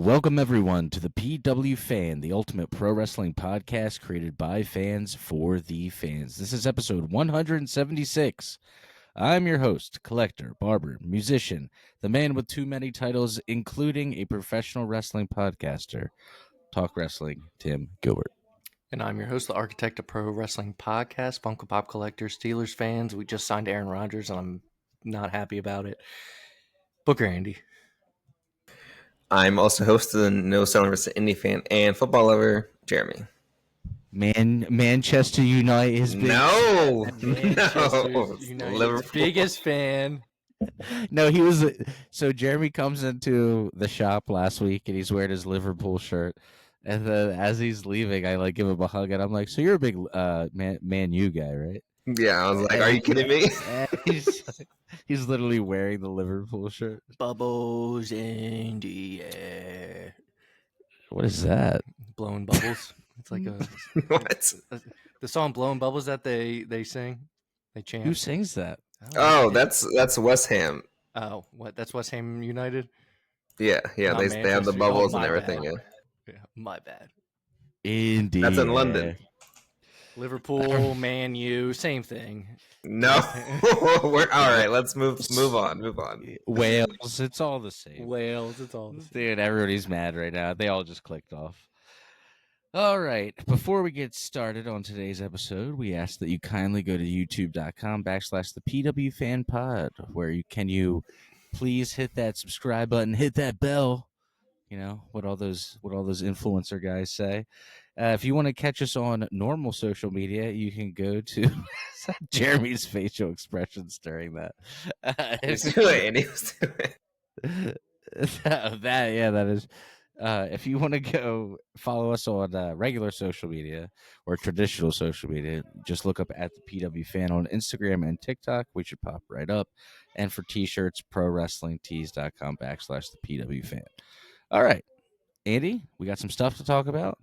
Welcome everyone to the PW Fan, the ultimate pro wrestling podcast created by fans for the fans. This is episode 176. I'm your host, collector, barber, musician, the man with too many titles, including a professional wrestling podcaster. Talk Wrestling, Tim Gilbert. And I'm your host, the architect of pro wrestling podcast, Funko Pop collector, Steelers fans. We just signed Aaron Rodgers, and I'm not happy about it. Booker Andy. I'm also host of the No Selling vs. Indie fan and football lover, Jeremy. Manchester United is big. No, United's biggest fan. No, he was. So Jeremy comes into the shop last week, and he's wearing his Liverpool shirt. And then as he's leaving, I give him a hug, and I'm like, "So you're a big Man U guy, right?" Yeah, I was like, "Are you kidding me?" He's literally wearing the Liverpool shirt. Bubbles in the air. What is that? Blowing bubbles. It's like a what? The song "Blowing Bubbles" that they sing, they chant. Who sings that? Oh, that's West Ham. Oh, what? That's West Ham United. Yeah. They have the bubbles and everything. Bad. Yeah, my bad. Indeed. That's in London. Liverpool, Man U, same thing. No, we're all right. Let's move on. Wales, it's all the same. Wales, it's all the same. Dude, everybody's mad right now. They all just clicked off. All right. Before we get started on today's episode, we ask that you kindly go to youtube.com/the PW Fan Pod, where you please hit that subscribe button, hit that bell. You know what all those influencer guys say. If you want to catch us on normal social media, you can go to Jeremy's facial expressions during that. That is. If you want to go follow us on regular social media or traditional social media, just look up at the PW Fan on Instagram and TikTok. We should pop right up. And for t-shirts, prowrestlingtees.com/the PW Fan. All right, Andy, we got some stuff to talk about.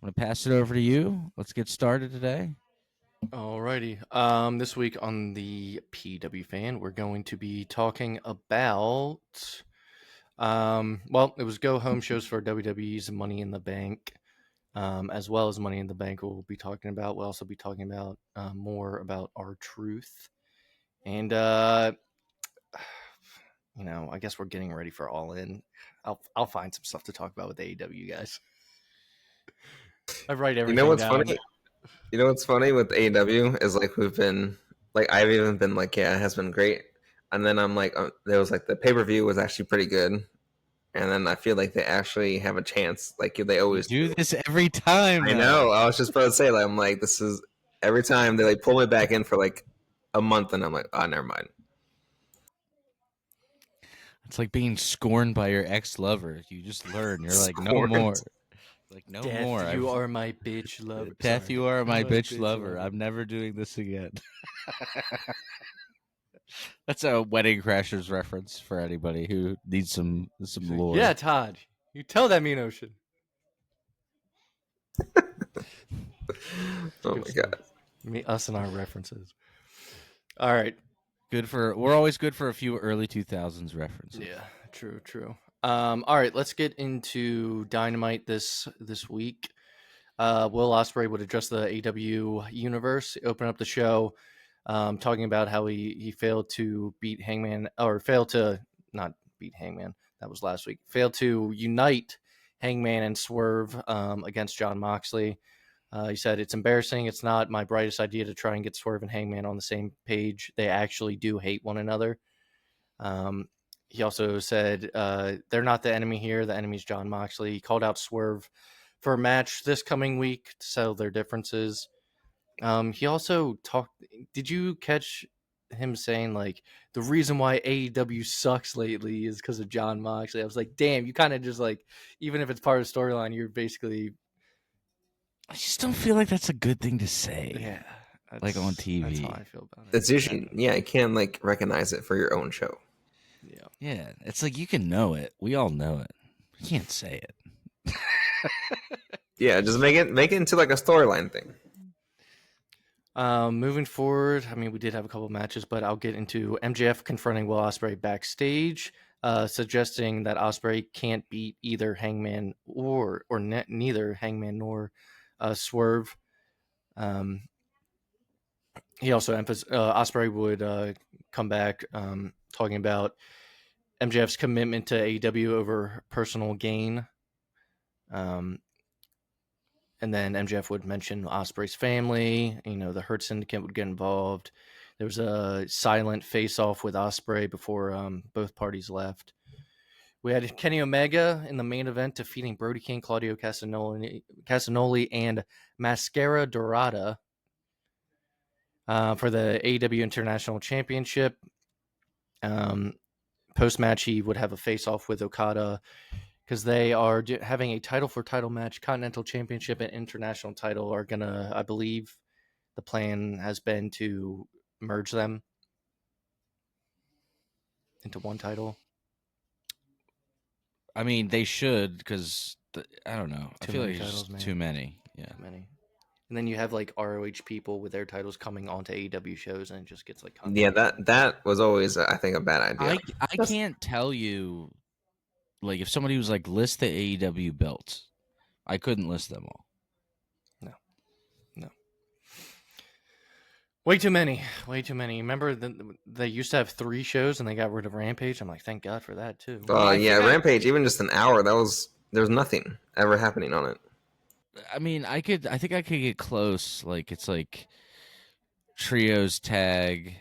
I'm going to pass it over to you. Let's get started today. Alrighty. This week on the PW Fan, we're going to be talking about, it was go-home shows for WWE's Money in the Bank, as well as Money in the Bank we'll be talking about. We'll also be talking about more about R-Truth. And, I guess we're getting ready for All In. I'll find some stuff to talk about with AEW, guys. I write everything down. Funny? You know what's funny with AEW is we've been I've even been it has been great, and then I'm there was the pay-per-view was actually pretty good, and then I feel like they actually have a chance. They always do this every time. I know. I was just about to say I'm this is every time they pull me back in for a month, and I'm never mind. It's like being scorned by your ex-lover. You just learn. You're no more. No Death, more. You are my bitch lover. Death, you are my bitch lover. I'm never doing this again. That's a Wedding Crashers reference for anybody who needs some lore. Yeah, Todd. You tell that mean ocean. Oh my god. Us and our references. All right. We're always good for a few early 2000s references. Yeah, true. All right, let's get into Dynamite this week. Will Ospreay would address the AEW universe, open up the show, talking about how he failed to beat Hangman, or failed to not beat Hangman. That was last week. Failed to unite Hangman and Swerve against Jon Moxley. He said, "It's embarrassing. It's not my brightest idea to try and get Swerve and Hangman on the same page. They actually do hate one another." He also said, they're not the enemy here. The enemy's Jon Moxley. He called out Swerve for a match this coming week to settle their differences. He also talked... Did you catch him saying, the reason why AEW sucks lately is because of Jon Moxley? I was like, damn, you kind of just, even if it's part of the storyline, you're basically... I just don't feel like that's a good thing to say. Yeah. On TV. That's how I feel about it. It's usually... Yeah, you can't, recognize it for your own show. Yeah, it's you can know it. We all know it. You can't say it. Yeah, just make it into a storyline thing. Moving forward, we did have a couple of matches, but I'll get into MJF confronting Will Ospreay backstage. suggesting that Ospreay can't beat either Hangman or neither Hangman nor Swerve. He also emphasized Ospreay would come back talking about MJF's commitment to AEW over personal gain. And then MJF would mention Ospreay's family. The Hurt Syndicate would get involved. There was a silent face-off with Ospreay before both parties left. We had Kenny Omega in the main event defeating Brody King, Claudio Castagnoli, and Mascara Dorada for the AEW International Championship. Post-match, he would have a face-off with Okada because they are having a title-for-title match. Continental Championship and International title are going to, I believe, the plan has been to merge them into one title. I mean, they should, because I don't know. I feel like titles, it's too many. Yeah, too many. And then you have like ROH people with their titles coming onto AEW shows, and it just gets like that was always, I think, a bad idea. I can't tell you, like, if somebody was like, list the AEW belts, I couldn't list them all. No. Way too many. Remember, they used to have 3 shows, and they got rid of Rampage. I'm like, thank God for that too. Rampage, even just an hour, there was nothing ever happening on it. I mean, I think I could get close. Like, it's like trios tag,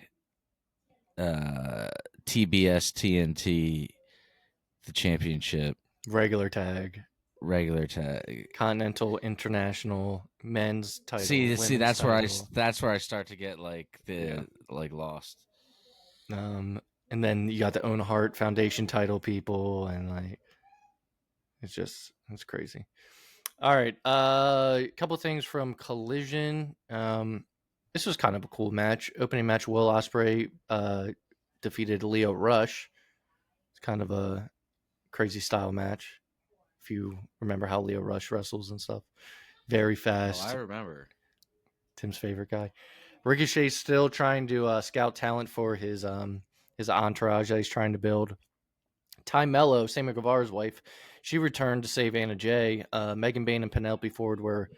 TBS TNT, the championship, regular tag, Continental, International, men's title. See, that's title. That's where I start to get like lost. And then you got the Owen Hart Foundation title people, and like it's crazy. All right, a couple things from Collision. This was kind of a cool match. Opening match, Will Ospreay defeated Lio Rush. It's kind of a crazy style match. If you remember how Lio Rush wrestles and stuff. Very fast. Oh, I remember. Tim's favorite guy. Ricochet's still trying to scout talent for his entourage that he's trying to build. Ty Mello, Sammy Guevara's wife, she returned to save Anna Jay. Megan Bayne and Penelope Ford were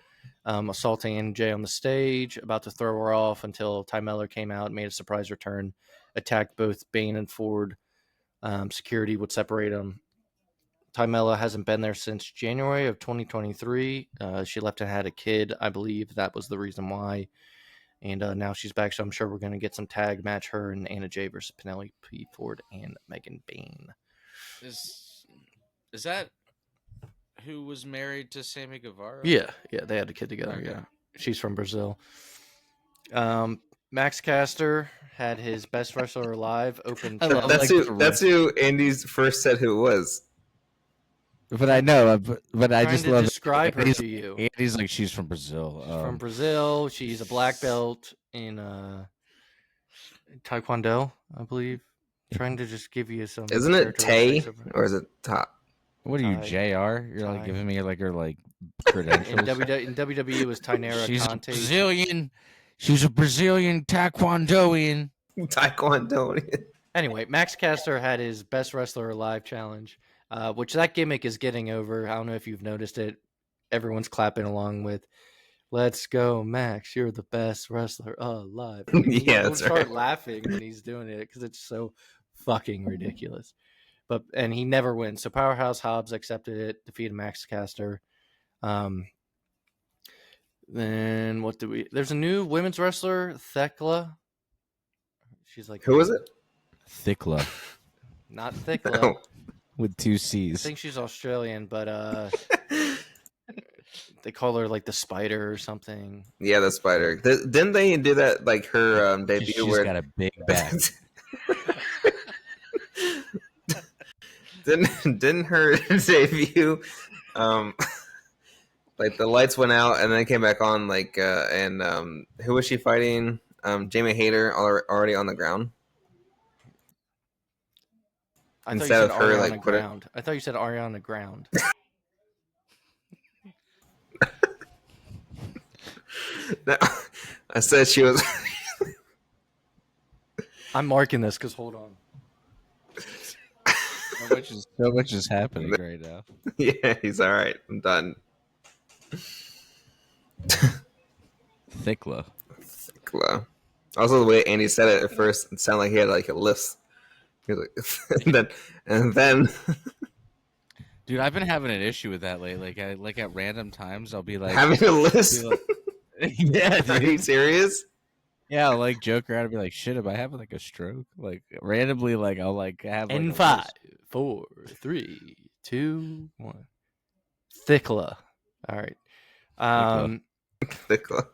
assaulting Anna Jay on the stage, about to throw her off until Ty Mello came out, made a surprise return, attacked both Bayne and Ford. Security would separate them. Ty Mello hasn't been there since January of 2023. She left and had a kid. I believe that was the reason why. And now she's back, so I'm sure we're going to get some tag match, her and Anna Jay versus Penelope Ford and Megan Bayne. Is that who was married to Sammy Guevara? Yeah, they had a kid together. Okay. Yeah, she's from Brazil. Max Caster had his best wrestler alive open. That's who Andy's first said who it was. But I know, but I just love describe her to you. Andy's like, she's from Brazil. She's from Brazil. She's a black belt in Taekwondo, I believe. Trying to just give you some. Isn't it Tay or is it Top? What are you, JR? You're like giving me like her like credentials. In WWE it was Tainara Conte. Brazilian. She's a Brazilian Taekwondoian. Anyway, Max Caster had his best wrestler alive challenge, which that gimmick is getting over. I don't know if you've noticed it. Everyone's clapping along with, "Let's go, Max! You're the best wrestler alive." Yeah, that's start right. laughing when he's doing it because it's so fucking ridiculous. And he never wins. So Powerhouse Hobbs accepted it, defeated Max Caster. Then what do we? There's a new women's wrestler, Thekla. She's like, who is it? Thekla, not Thekla. No. With 2 C's. I think she's Australian, but they call her like the Spider or something. Yeah, the Spider. Didn't they do that like her debut? She's got a big back. Didn't her debut? Like the lights went out and then came back on. Like and who was she fighting? Jamie Hayter already on the ground. Instead of her like put it. I thought you said Ariana Ground. No, I said she was. I'm marking this because hold on. So much is happening right now. Yeah, he's all right. I'm done. Thickla. Cool. Also, the way Andy said it at first, it sounded like he had like a lisp. He was like, and then, Dude, I've been having an issue with that lately. Like at random times, I'll be like, having a lisp. yeah, Are you dude. serious? Yeah, I'll like joke around and be like, shit, am I having like a stroke? Like randomly, like I'll like have like In a 5, lisp. 4, 3, 2, 1. Thickla. All right. Thicker.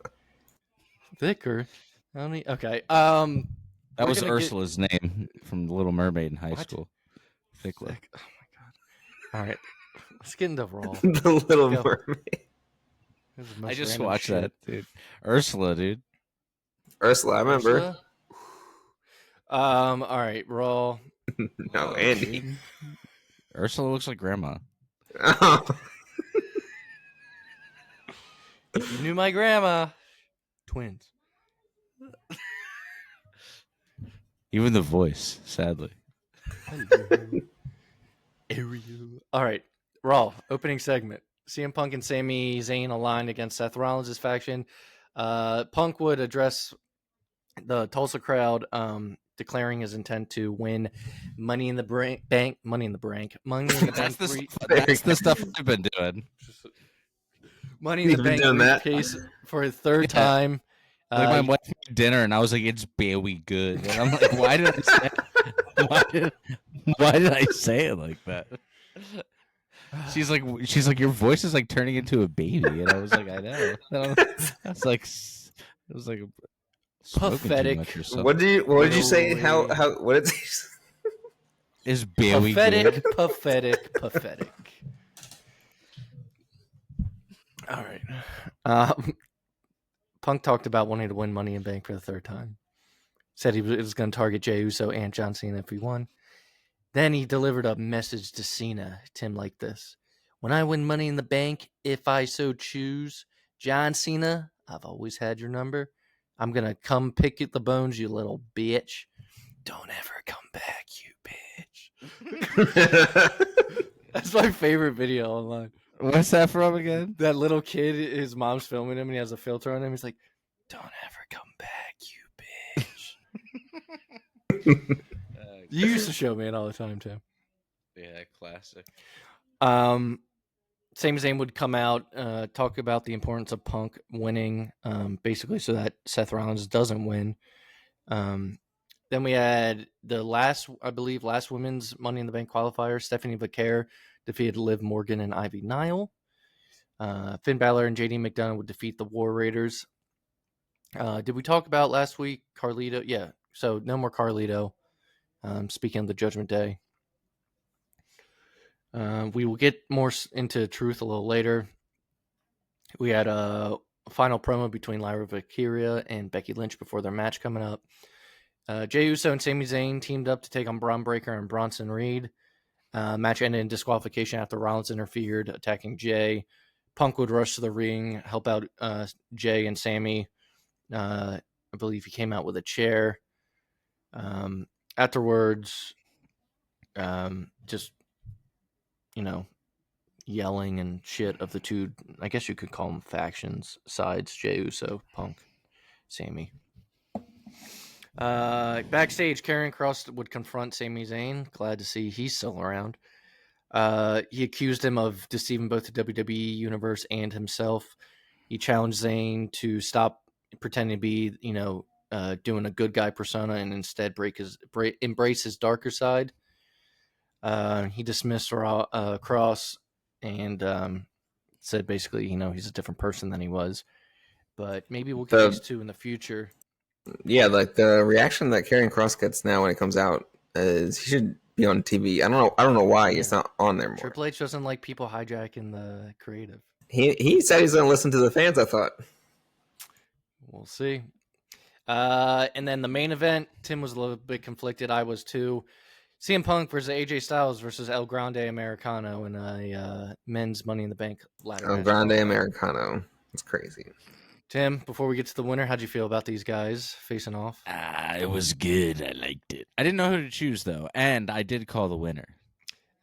Okay. That we're was gonna Ursula's name from The Little Mermaid in high What? school. Thickla. Thick. Oh my god. All right. Let's get into Raw. The Little Go. Mermaid. This is the I most just random watched shit. that, dude. Ursula, dude. Ursula, I remember. Ursula? All right, Raw. No, Andy. Dude. Ursula looks like grandma. Oh. If you knew my grandma. Twins. Even the voice, sadly. Ariel. All right, Raw opening segment. CM Punk and Sami Zayn aligned against Seth Rollins' faction. Punk would address the Tulsa crowd, declaring his intent to win Money in the Bank. Money in the Bank. That's the stuff I've been doing. Money in the You've been Bank doing that? briefcase for a third time. Like my wife made dinner, and I was like, "It's very good." And I'm like, "Why did I say? Why did I say it like that?" She's like, "Your voice is like turning into a baby," and I was like, "I know." That's like, it was like Pathetic. What did you say? How what did you say? Is very Pathetic, good. pathetic. All right. Punk talked about wanting to win Money in Bank for the third time. Said he was going to target Jey Uso and John Cena if he won. Then he delivered a message to Cena, Tim, like this. When I win Money in the Bank, if I so choose, John Cena, I've always had your number. I'm going to come pick at the bones, you little bitch. Don't ever come back, you bitch. That's my favorite video online. What's that from again? That little kid, his mom's filming him and he has a filter on him. He's like, don't ever come back, you bitch. You used to show me it all the time, Tim. Yeah, classic. Sami Zayn would come out, talk about the importance of Punk winning, basically so that Seth Rollins doesn't win. Then we had the last women's Money in the Bank qualifier. Stephanie Vaquer defeated Liv Morgan and Ivy Nile. Finn Balor and JD McDonough would defeat the War Raiders. Did we talk about last week Carlito? Yeah, so no more Carlito. Speaking of the Judgment Day. We will get more into Truth a little later. We had a final promo between Lyra Valkyria and Becky Lynch before their match coming up. Jey Uso and Sami Zayn teamed up to take on Braun Breaker and Bronson Reed. Match ended in disqualification after Rollins interfered, attacking Jey. Punk would rush to the ring, help out Jey and Sami. I believe he came out with a chair. Afterwards, just, yelling and shit of the two, I guess you could call them factions, sides, Jey Uso, Punk, Sami. Backstage, Karrion Kross would confront Sami Zayn. Glad to see he's still around. He accused him of deceiving both the WWE Universe and himself. He challenged Zayn to stop pretending to be, doing a good guy persona and instead embrace his darker side. He dismissed Kross and said basically, he's a different person than he was. But maybe we'll get these two in the future. Yeah, like the reaction that Karrion Kross gets now when it comes out is he should be on TV. I don't know why he's not on there more. Triple H doesn't like people hijacking the creative. He said he's going to listen to the fans, I thought. We'll see. And then the main event, Tim was a little bit conflicted. I was too. CM Punk versus AJ Styles versus El Grande Americano in a men's Money in the Bank ladder match. El Grande Americano. It's crazy. Tim, before we get to the winner, how'd you feel about these guys facing off? It was good. I liked it. I didn't know who to choose, though, and I did call the winner.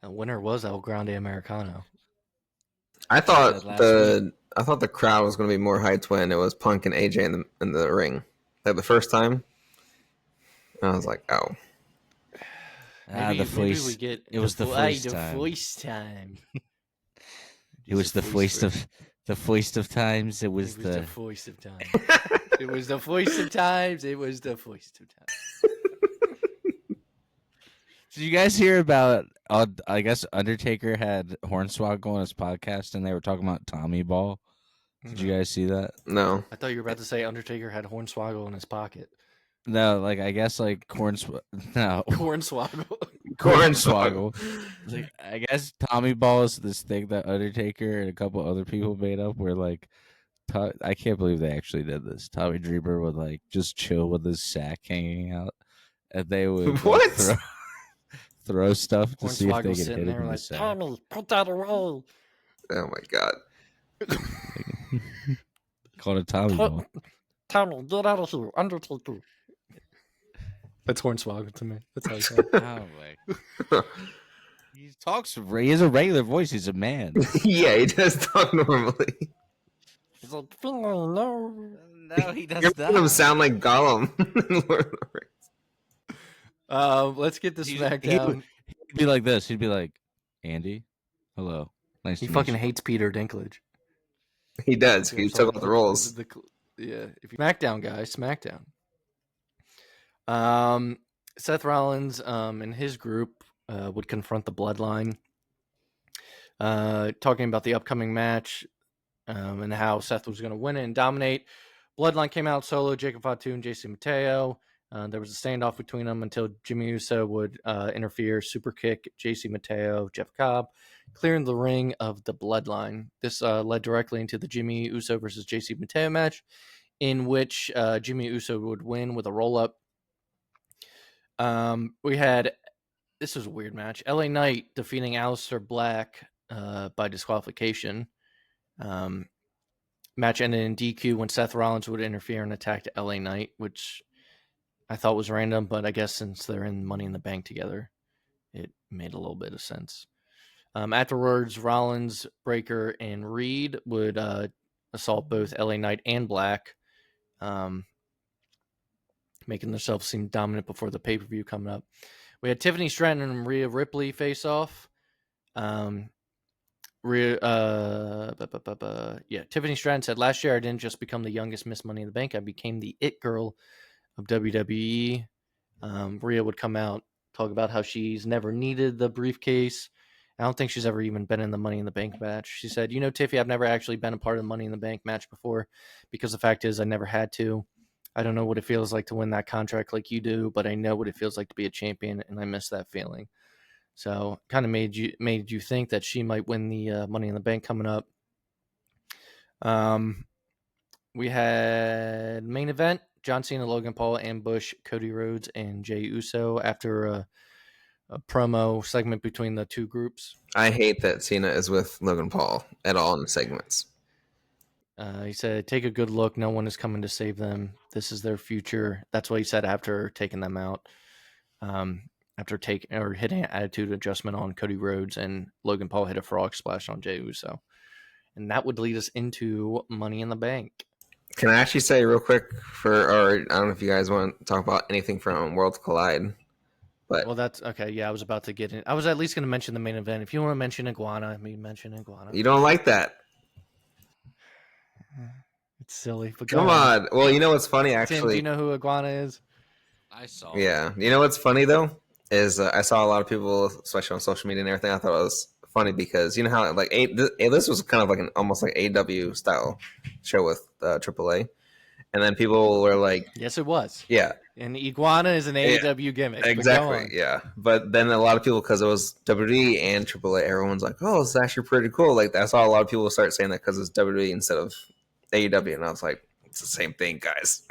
The winner was El Grande Americano. I thought Said last week. I thought the crowd was going to be more hyped when it was Punk and AJ in the ring, like the first time. I was like, oh, Maybe Maybe we get it was the first time. first time. It was the foist of times. It was It was the the foist of time. It was the foist of times. It was the foist of times. Did you guys hear about? I guess Undertaker had Hornswoggle on his podcast, and they were talking about Tommy Ball. Did you guys see that? no. I thought you were about to say Undertaker had Hornswoggle in his pocket. No, like I guess like no Hornswoggle. Hornswoggle. Like I guess Tommy Ball is this thing that Undertaker and a couple other people made up. Where like, I can't believe they actually did this. Tommy Dreamer would like just chill with his sack hanging out, and they would like, What? throw stuff to see if they Hornswoggle's could sitting hit him there in the like, sack. Tommy, put that away. Oh my god. Called a Tommy Ball. Tommy, get out of here, Undertaker. That's Hornswoggle to me. That's how he sounds. Oh my. He talks. He has a regular voice. He's a man. Yeah, he does talk normally. He's like, no. No, he does You're making him sound like Gollum in Lord of the Rings. Let's get to He'd SmackDown. be like this. He'd be like, Andy, hello, nice He to fucking meet you. hates Peter Dinklage. He does. He took all the roles. Yeah, if you SmackDown guys, SmackDown. Seth Rollins and his group would confront the Bloodline, talking about the upcoming match and how Seth was going to win it and dominate. Bloodline came out solo, Jacob Fatu and JC Mateo. There was a standoff between them until Jimmy Uso would interfere, super kick JC Mateo, Jeff Cobb, clearing the ring of the Bloodline. This led directly into the Jimmy Uso versus JC Mateo match, in which Jimmy Uso would win with a roll-up. We had, this was a weird match, LA Knight defeating Aleister Black by disqualification. Match ended in DQ when Seth Rollins would interfere and attack LA Knight, which I thought was random, but I guess since they're in Money in the Bank together, it made a little bit of sense. Afterwards, Rollins, Breaker, and Reed would assault both LA Knight and Black, making themselves seem dominant before the pay-per-view coming up. We had Tiffany Stratton and Rhea Ripley face off. Tiffany Stratton said, last year I didn't just become the youngest Miss Money in the Bank, I became the it girl of WWE. Rhea would come out, talk about how she's never needed the briefcase. I don't think she's ever even been in the Money in the Bank match. She said, you know, Tiffy, I've never actually been a part of the Money in the Bank match before because the fact is I never had to. I don't know what it feels like to win that contract like you do, but I know what it feels like to be a champion, and I miss that feeling. So kind of made you think that she might win the Money in the Bank coming up. We had main event, John Cena, Logan Paul ambush Cody Rhodes and Jey Uso after a promo segment between the two groups. I hate that Cena is with Logan Paul at all in the segments. He said, take a good look. No one is coming to save them. This is their future. That's what he said after taking them out. After hitting an attitude adjustment on Cody Rhodes, and Logan Paul hit a frog splash on Jey Uso. And that would lead us into Money in the Bank. Can I actually say real quick or I don't know if you guys want to talk about anything from Worlds Collide, but Well, that's okay. Yeah, I was about to get in. I was at least going to mention the main event. If you want to mention Iguana, I mean, mention Iguana. you don't like that. It's silly. But Come on. Well, you know what's funny, actually? Tim, do you know who Iguana is? I saw. Yeah. You know what's funny, though? Is I saw a lot of people, especially on social media and everything, I thought it was funny because you know how like this was kind of like an almost like AEW style show with AAA, and then people were like, Yes, it was. yeah, And Iguana is an AEW gimmick. exactly, yeah. But then a lot of people, because it was WWE and AAA, everyone's like, oh, it's actually pretty cool. Like I saw a lot of people start saying that because it's WWE instead of AEW, and I was like, it's the same thing, guys.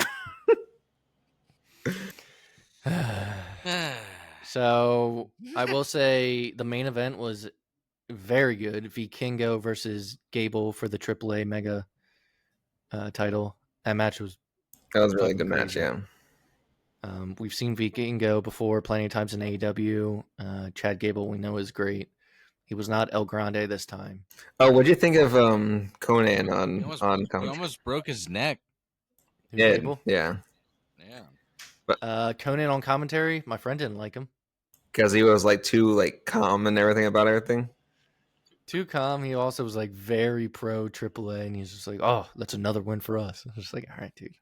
So I will say the main event was very good. Vikingo versus Gable for the AAA Mega title. That match was That was a really good Fucking match, crazy. yeah. We've seen Vikingo before plenty of times in AEW. Chad Gable we know is great. He was not El Grande this time. Oh, what'd you think of Conan He on almost, commentary? broke his neck. Who, Yeah, Gable? yeah, Yeah. Conan on commentary. My friend didn't like him. because he was like too like calm and everything about everything. Too calm. He also was like very pro AAA, and he's just like, "Oh, that's another win for us." I was just like, "All right, dude,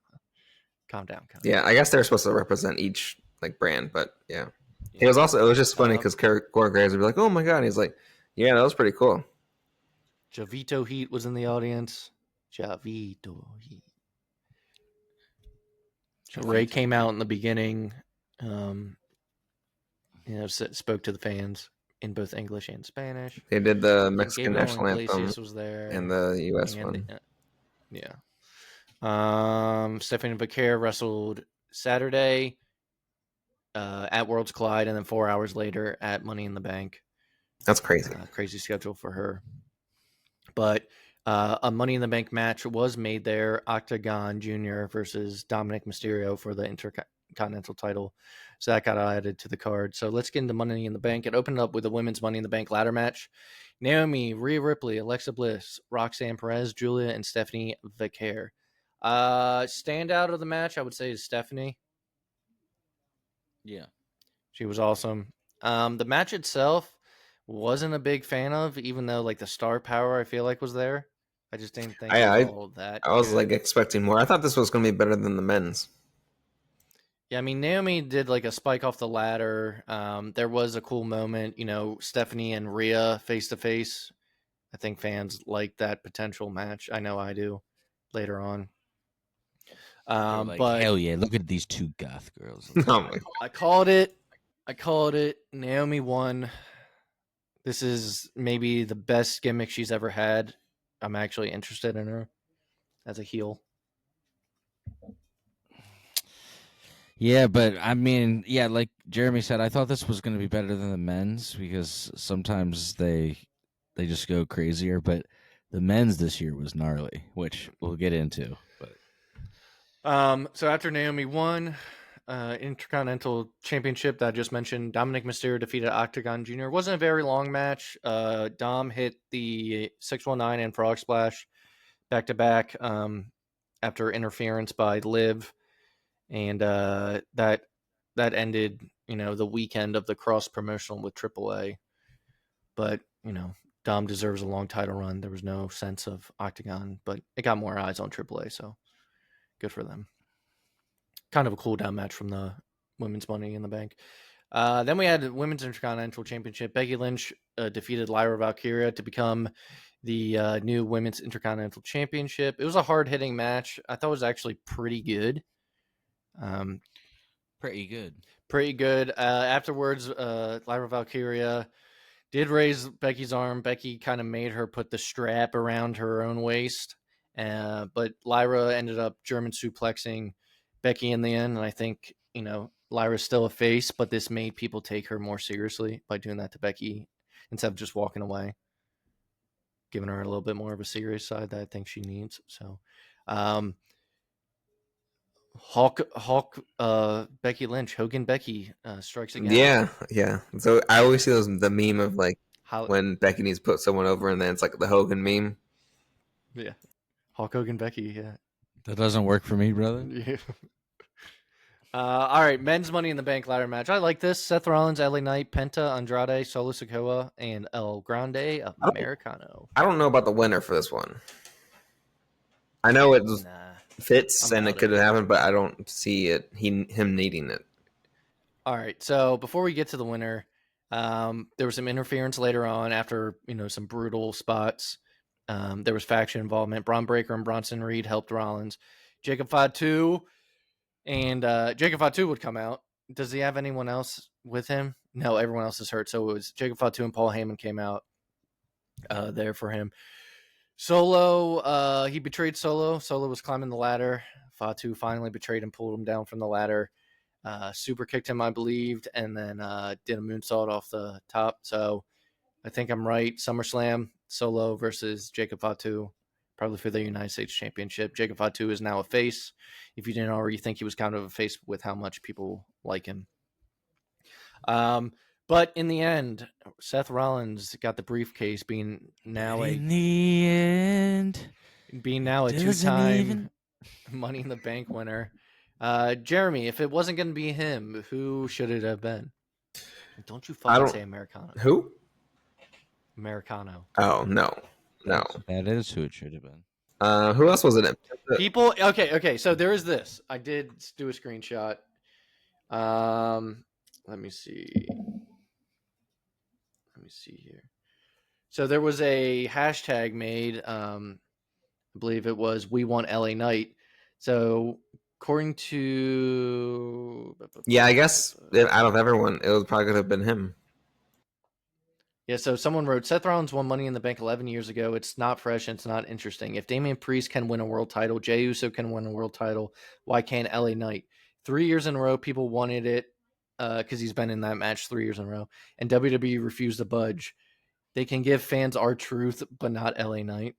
calm down, Conan." Yeah, I guess they're supposed to represent each like brand, but yeah. He Yeah. was also, it was just funny because Gordon Graves would be like, "Oh my god," and he's like, "Yeah, that was pretty cool." Javito Heat was in the audience. Javito Heat. Ray came out in the beginning. Spoke to the fans in both English and Spanish. They did the I think Mexican Gabriel national anthem Iglesias was there, and the U.S. and one. yeah. Stephanie Becerra wrestled Saturday at Worlds Collide, and then 4 hours later at Money in the Bank. That's crazy. Crazy schedule for her. But a Money in the Bank match was made there. Octagon Jr. versus Dominic Mysterio for the Intercontinental title. So that got added to the card. So let's get into Money in the Bank. It opened up with a women's Money in the Bank ladder match. Naomi, Rhea Ripley, Alexa Bliss, Roxanne Perez, Julia, and Stephanie Vicaire. Standout of the match, I would say, is Stephanie. Yeah. She was awesome. The match itself wasn't a big fan of, even though like the star power I feel like was there. I just didn't think it was all that. I was good. like expecting more. I thought this was going to be better than the men's. Yeah, I mean Naomi did like a spike off the ladder. There was a cool moment, Stephanie and Rhea face to face. I think fans like that potential match. I know I do. Later on, Like, but hell yeah! Look at these two goth girls. Oh my. I called it. Naomi won. This is maybe the best gimmick she's ever had. I'm actually interested in her as a heel. Yeah, but I mean, yeah, like Jeremy said, I thought this was going to be better than the men's because sometimes they just go crazier. But the men's this year was gnarly, which we'll get into. But So after Naomi won Intercontinental Championship that I just mentioned, Dominic Mysterio defeated Octagon Jr. It wasn't a very long match. Dom hit the 619 and Frog Splash back to back after interference by Liv, and that ended the weekend of the cross promotional with AAA. But Dom deserves a long title run. There was no sense of Octagon, but it got more eyes on AAA, so good for them. Kind of a cool down match from the women's Money in the Bank. Then we had the Women's Intercontinental Championship. Becky Lynch defeated Lyra Valkyria to become the new Women's Intercontinental Championship. It was a hard-hitting match. I thought it was actually pretty good. pretty good. Pretty good. Afterwards, Lyra Valkyria did raise Becky's arm. Becky kind of made her put the strap around her own waist. But Lyra ended up German suplexing Becky in the end. And I think, Lyra's still a face, but this made people take her more seriously by doing that to Becky instead of just walking away, giving her a little bit more of a serious side that I think she needs. So, Becky Lynch, Hogan Becky strikes again. Yeah. So I always see the meme of like when Becky needs to put someone over, and then it's like the Hogan meme. Yeah, Hulk Hogan Becky. Yeah, that doesn't work for me, brother. Yeah. All right, men's Money in the Bank ladder match. I like this. Seth Rollins, LA Knight, Penta, Andrade, Solo Sikoa, and El Grande Americano. I don't know about the winner for this one. I know it fits and it could happen, but I don't see him needing it. All right, so before we get to the winner, there was some interference later on after some brutal spots. There was faction involvement. Braun Breaker and Bronson Reed helped Rollins. Jacob Fatu and Jacob Fatu would come out. Does he have anyone else with him? No, everyone else is hurt. So it was Jacob Fatu and Paul Heyman came out there for him. Solo, he betrayed Solo. Solo was climbing the ladder. Fatu finally betrayed him, pulled him down from the ladder. Super kicked him, I believed, and then did a moonsault off the top. So I think I'm right. SummerSlam, Solo versus Jacob Fatu, probably for the United States Championship. Jacob Fatu is now a face. If you didn't already think he was kind of a face with how much people like him. But in the end, Seth Rollins got the briefcase, being now in the end, a doesn't two-time even- Money in the Bank winner. Jeremy, if it wasn't going to be him, who should it have been? Don't you fucking say Americano. Who? Americano. Oh, no. That is who it should have been. Who else was in it? People, okay. So there is this. I did do a screenshot. Let me see. Here. So there was a hashtag made. I believe it was "We Want LA Knight." So according to Yeah, I guess out of everyone, it was probably could have been him. Yeah, so someone wrote, Seth Rollins won Money in the Bank 11 years ago. It's not fresh and it's not interesting. If Damian Priest can win a world title, Jey Uso can win a world title, why can't LA Knight? 3 years in a row, people wanted it because he's been in that match 3 years in a row, and WWE refused to budge. They can give fans R-Truth, but not LA Knight.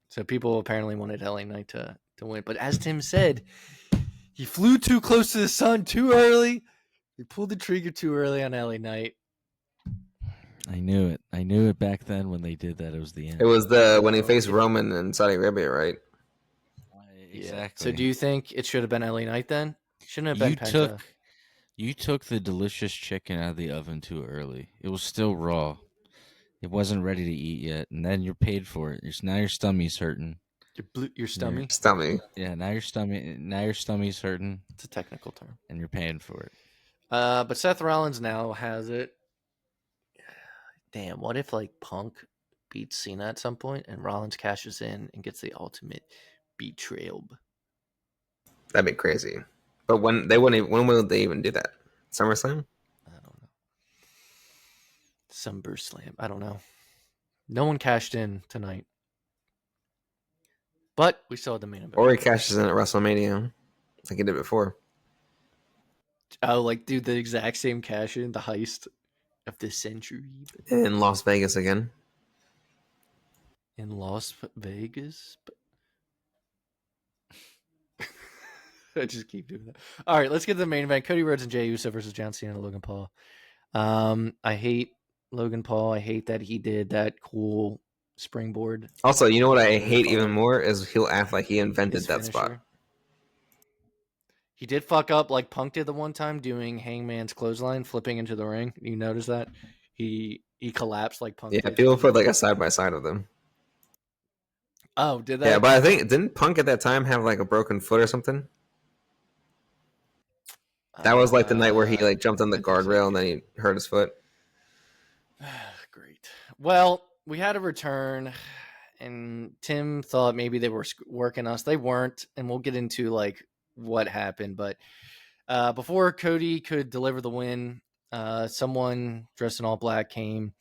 So people apparently wanted LA Knight to win. But as Tim said, he flew too close to the sun too early. He pulled the trigger too early on LA Knight. I knew it. I knew it back then when they did that. It was the end. It was when he faced Roman in Saudi Arabia, right? Exactly. Yeah. So do you think it should have been LA Knight then? Shouldn't have been Penta. You took the delicious chicken out of the oven too early. It was still raw. It wasn't ready to eat yet, and then you're paid for it. Now your stummy's hurting. Your stomach? Stomach. Yeah, now your stummy's hurting. It's a technical term. And you're paying for it. But Seth Rollins now has it. Damn, what if like Punk beats Cena at some point and Rollins cashes in and gets the ultimate betrayal? That'd be crazy. But when will they even do that? SummerSlam? I don't know. SummerSlam. I don't know. No one cashed in tonight. But we still had the main event. Or he cashes in at WrestleMania, like he did before. Oh, like do the exact same cash in, the heist of the century. In Las Vegas again. In Las Vegas? I just keep doing that. All right, let's get to the main event. Cody Rhodes and Jey Uso versus John Cena and Logan Paul. I hate Logan Paul. I hate that he did that cool springboard. Also, you know what I hate even more is he'll act like he invented that finisher. spot. He did fuck up like Punk did the one time doing Hangman's clothesline, flipping into the ring. You notice that? He collapsed like Punk. Yeah, people put like a side by side of them. Oh, did they? Yeah, but I think didn't Punk at that time have like a broken foot or something? That was like the night where he like jumped on the guardrail and then he hurt his foot. Great. Well, we had a return, and Tim thought maybe they were working us. They weren't, and we'll get into like what happened. But before Cody could deliver the win, someone dressed in all black came,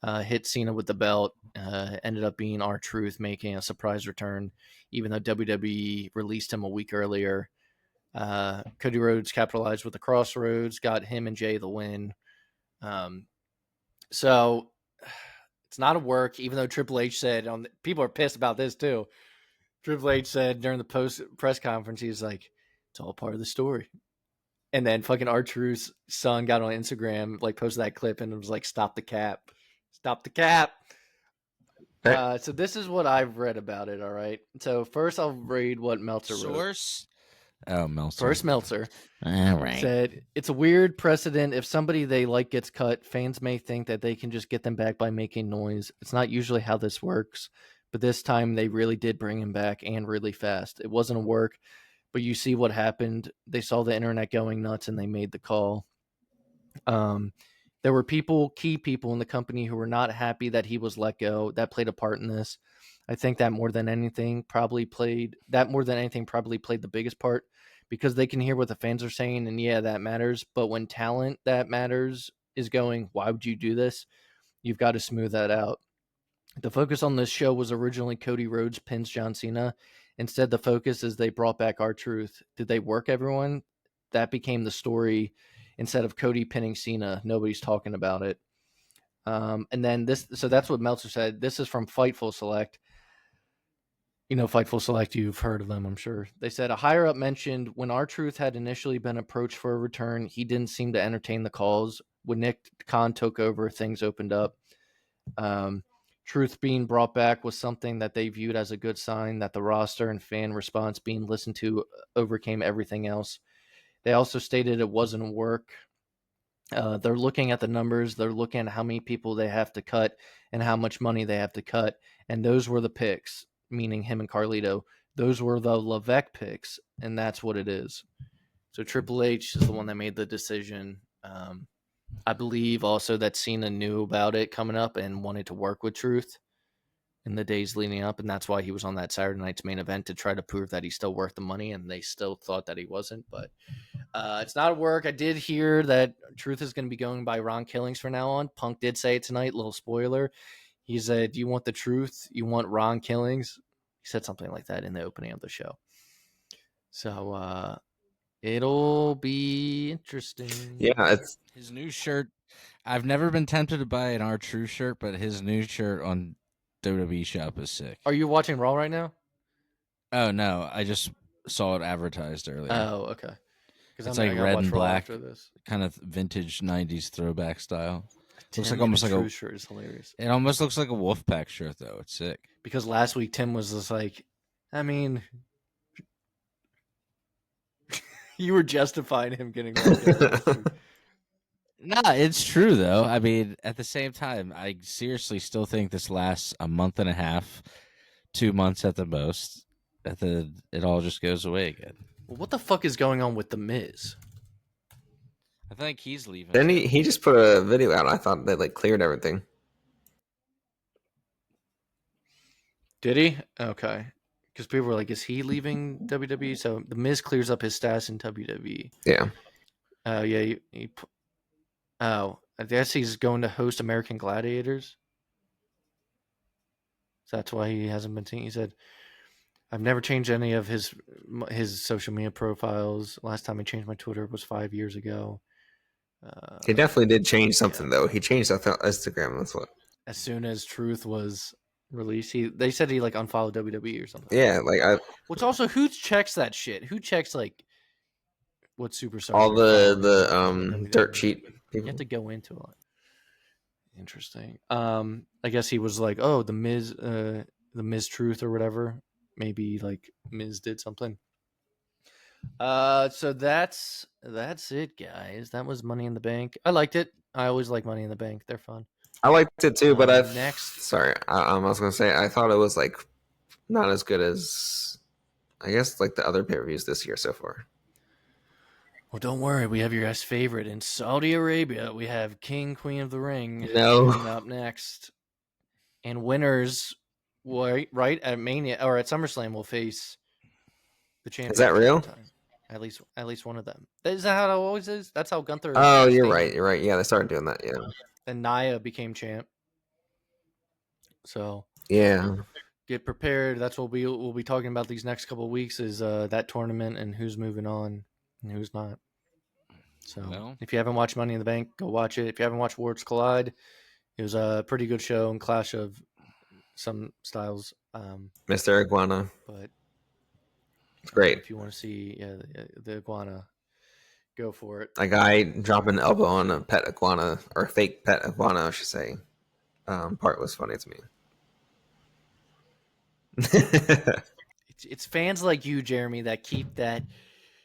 hit Cena with the belt. Ended up being R-Truth, making a surprise return, even though WWE released him a week earlier. Cody Rhodes capitalized with the crossroads, got him and Jey the win. So it's not a work, even though Triple H said, people are pissed about this too. Triple H said during the post press conference, he's like, it's all part of the story. And then fucking R-Truth's son got on Instagram, like posted that clip and it was like, stop the cap. Stop the cap. So this is what I've read about it. All right. So first I'll read what Meltzer wrote. Source? Oh, Meltzer. First Meltzer. All right. Said, it's a weird precedent. If somebody they like gets cut, fans may think that they can just get them back by making noise. It's not usually how this works. But this time they really did bring him back and really fast. It wasn't a work, but you see what happened. They saw the internet going nuts and they made the call. There were key people in the company who were not happy that he was let go. That played a part in this. I think that more than anything probably played the biggest part, because they can hear what the fans are saying, and yeah, that matters. But when talent that matters is going, why would you do this? You've got to smooth that out. The focus on this show was originally Cody Rhodes pins John Cena. Instead, the focus is they brought back R-Truth. Did they work everyone? That became the story. Instead of Cody pinning Cena, nobody's talking about it. And then so that's what Meltzer said. This is from Fightful Select. You know, Fightful Select, you've heard of them, I'm sure. They said a higher-up mentioned when R-Truth had initially been approached for a return, he didn't seem to entertain the calls. when Nick Khan took over, things opened up. Truth being brought back was something that they viewed as a good sign that the roster and fan response being listened to overcame everything else. They also stated it wasn't work. They're looking at the numbers. They're looking at how many people they have to cut and how much money they have to cut. And those were the picks, meaning him and Carlito. Those were the Levesque picks, and that's what it is. So Triple H is the one that made the decision. I believe also that Cena knew about it coming up and wanted to work with Truth in the days leading up, and that's why he was on that Saturday night's main event to try to prove that he's still worth the money, and they still thought that he wasn't. But it's not at work. I did hear that Truth is going to be going by Ron Killings from now on. Punk did say it tonight, little spoiler. He said, "Do you want the truth? You want Ron Killings?" He said something like that in the opening of the show. So it'll be interesting. Yeah, it's His new shirt. I've never been tempted to buy an R-Truth shirt, but his new shirt on WWE Shop is sick. Are you watching Raw right now? Oh no, I just saw it advertised earlier. Oh, okay. It's like red and black, kind of vintage '90s throwback style. Looks like almost like a shirt is hilarious. It almost looks like a Wolfpack shirt though. It's sick. Because last week Tim was just like, I mean, you were justifying him getting. No, it's true though. I mean, at the same time, I seriously still think this lasts a month and a half, 2 months at the most. It all just goes away again. Well, what the fuck is going on with The Miz? I think he's leaving. Then he just put a video out. I thought they like cleared everything. Did he? Okay. Because people were like, is he leaving WWE? So The Miz clears up his status in WWE. Yeah. Oh, yeah. I guess he's going to host American Gladiators. So that's why he hasn't been seen. He said, I've never changed any of his social media profiles. Last time I changed my Twitter was 5 years ago. He definitely did change something though. He changed Instagram. That's what. As soon as Truth was released, they said he like unfollowed WWE or something. Yeah, like Which also, who checks that shit? Who checks like what superstars? all the dirt sheet people. You have to go into it. Interesting. I guess he was like, oh, the Miz Truth or whatever. Maybe like Miz did something. So that's it, guys. That was Money in the Bank. I liked it. I always like Money in the Bank. They're fun. I liked it too, but I was gonna say I thought it was like not as good as I guess like the other pay-per-views this year so far. Well, don't worry. We have your guys' favorite in Saudi Arabia. We have King, Queen of the Ring coming up next, and winners, right at Mania or at SummerSlam will face the champion. Is that real? At least one of them. Is that how it always is? That's how Gunther. Oh, you're right. You're right. Yeah, they started doing that. Yeah. And Nia became champ. So yeah, get prepared. That's what we'll be talking about these next couple of weeks. Is that tournament and who's moving on and who's not. So if you haven't watched Money in the Bank, go watch it. If you haven't watched Worlds Collide, it was a pretty good show and clash of some styles. Mr. Iguana, but it's great. If you want to see the iguana, go for it. A guy dropping an elbow on a pet iguana or a fake pet iguana, I should say. Part was funny to me. It's fans like you, Jeremy, that keep that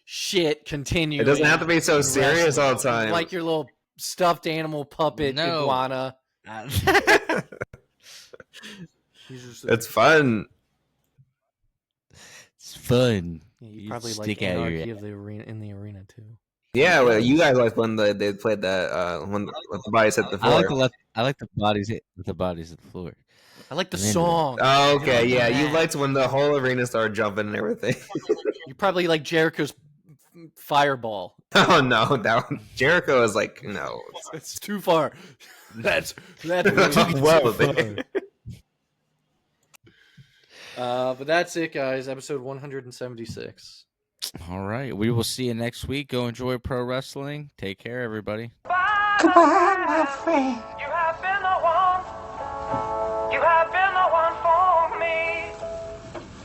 shit continuing. It doesn't have to be so serious all the time. Like your little stuffed animal puppet iguana. It's fun. It's fun. Yeah, you probably like Anarchy of the arena in the arena too. Yeah, well, you guys like when they played that when the bodies hit the floor. I like the bodies hit the bodies at the floor. I like the song. Oh, okay, yeah, you liked when the whole arena started jumping and everything. You probably like Jericho's Fireball. Oh no, that one, Jericho is like no, it's too far. That's well, too far. But that's it, guys. Episode 176. All right, we will see you next week. Go enjoy pro wrestling. Take care, everybody. Goodbye, my friend.